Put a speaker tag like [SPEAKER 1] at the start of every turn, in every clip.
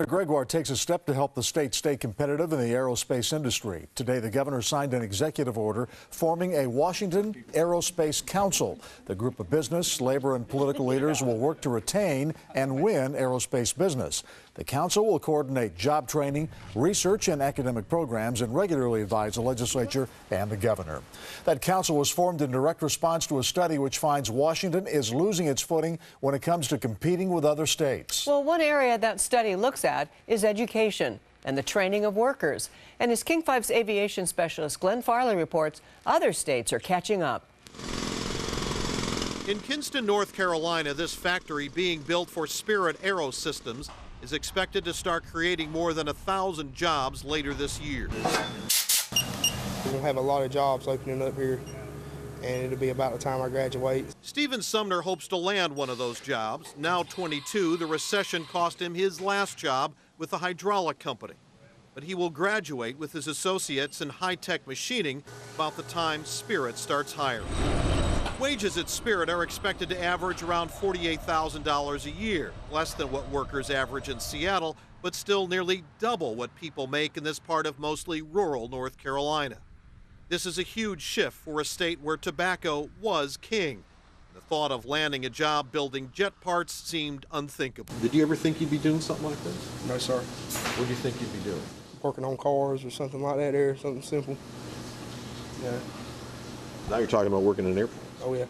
[SPEAKER 1] Gregoire takes a step to help the state stay competitive in the aerospace industry. Today, the governor signed an executive order forming a Washington Aerospace Council. The group of business, labor, and political leaders will work to retain and win aerospace business. The council will coordinate job training, research, and academic programs and regularly advise the legislature and the governor. That council was formed in direct response to a study which finds Washington is losing its footing when it comes to competing with other states.
[SPEAKER 2] Well, one area that study looks at is education and the training of workers. And as King 5's aviation specialist Glenn Farley reports, other states are catching up.
[SPEAKER 3] In Kinston, North Carolina, this factory being built for Spirit Aerosystems is expected to start creating more than 1,000 jobs later this year.
[SPEAKER 4] We'll have a lot of jobs opening up here, and it'll be about the time I graduate.
[SPEAKER 3] Stephen Sumner hopes to land one of those jobs. Now 22, the recession cost him his last job with a hydraulic company. But he will graduate with his associates in high-tech machining about the time Spirit starts hiring. Wages at Spirit are expected to average around $48,000 a year, less than what workers average in Seattle, but still nearly double what people make in this part of mostly rural North Carolina. This is a huge shift for a state where tobacco was king. The thought of landing a job building jet parts seemed unthinkable. Did you ever think you'd be doing something like this?
[SPEAKER 4] No, sir.
[SPEAKER 3] What do you think you'd be doing?
[SPEAKER 4] Working on cars or something like that there, something simple. Yeah.
[SPEAKER 3] Now you're talking about working in an airport.
[SPEAKER 4] Oh, yeah.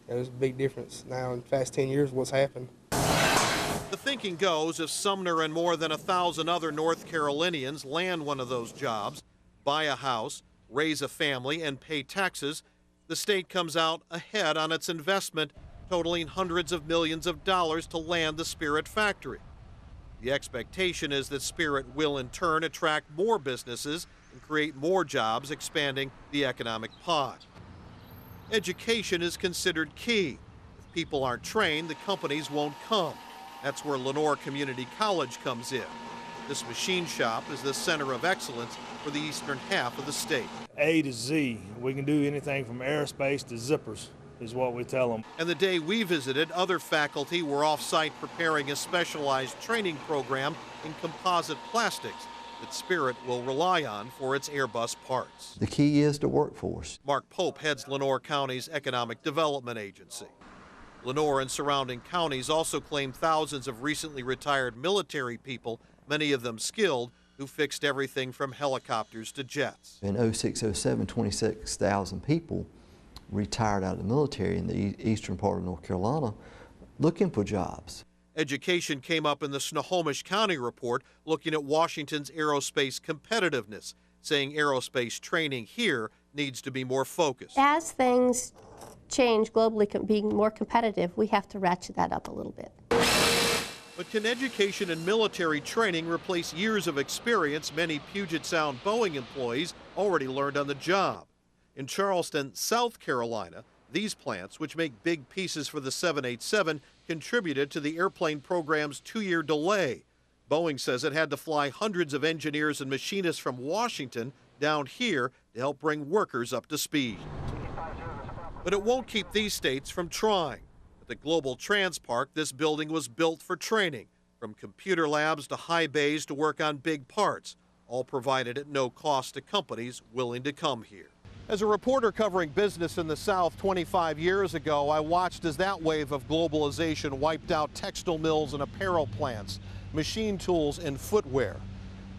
[SPEAKER 4] There's a big difference now in the past 10 years what's happened.
[SPEAKER 3] The thinking goes if Sumner and more than 1,000 other North Carolinians land one of those jobs, buy a house, raise a family, and pay taxes, the state comes out ahead on its investment, totaling hundreds of millions of dollars to land the Spirit factory. The expectation is that Spirit will in turn attract more businesses and create more jobs, expanding the economic pie. Education is considered key. If people aren't trained, the companies won't come. That's where Lenoir Community College comes in. This machine shop is the center of excellence for the eastern half of the state.
[SPEAKER 5] A to Z. We can do anything from aerospace to zippers, is what we tell them.
[SPEAKER 3] And the day we visited, other faculty were off-site preparing a specialized training program in composite plastics that Spirit will rely on for its Airbus parts.
[SPEAKER 6] The key is the workforce.
[SPEAKER 3] Mark Pope heads Lenoir County's Economic Development Agency. Lenoir and surrounding counties also claim thousands of recently retired military people, many of them skilled, who fixed everything from helicopters to jets.
[SPEAKER 6] In 06-07, 26,000 people retired out of the military in the eastern part of North Carolina looking for jobs.
[SPEAKER 3] Education came up in the Snohomish County report looking at Washington's aerospace competitiveness, saying aerospace training here needs to be more focused.
[SPEAKER 7] As things change globally, being more competitive, we have to ratchet that up a little bit.
[SPEAKER 3] But can education and military training replace years of experience many Puget Sound Boeing employees already learned on the job? In Charleston, South Carolina, these plants, which make big pieces for the 787, contributed to the airplane program's 2-year delay. Boeing says it had to fly hundreds of engineers and machinists from Washington down here to help bring workers up to speed. But it won't keep these states from trying. At the Global Trans Park, this building was built for training, from computer labs to high bays to work on big parts, all provided at no cost to companies willing to come here. As a reporter covering business in the South 25 years ago, I watched as that wave of globalization wiped out textile mills and apparel plants, machine tools and footwear.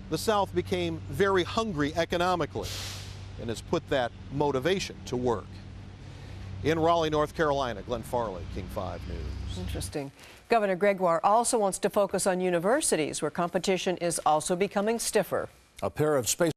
[SPEAKER 3] The South became very hungry economically and has put that motivation to work. In Raleigh, North Carolina, Glenn Farley, King 5 News.
[SPEAKER 2] Interesting. Governor Gregoire also wants to focus on universities where competition is also becoming stiffer.
[SPEAKER 1] A pair of space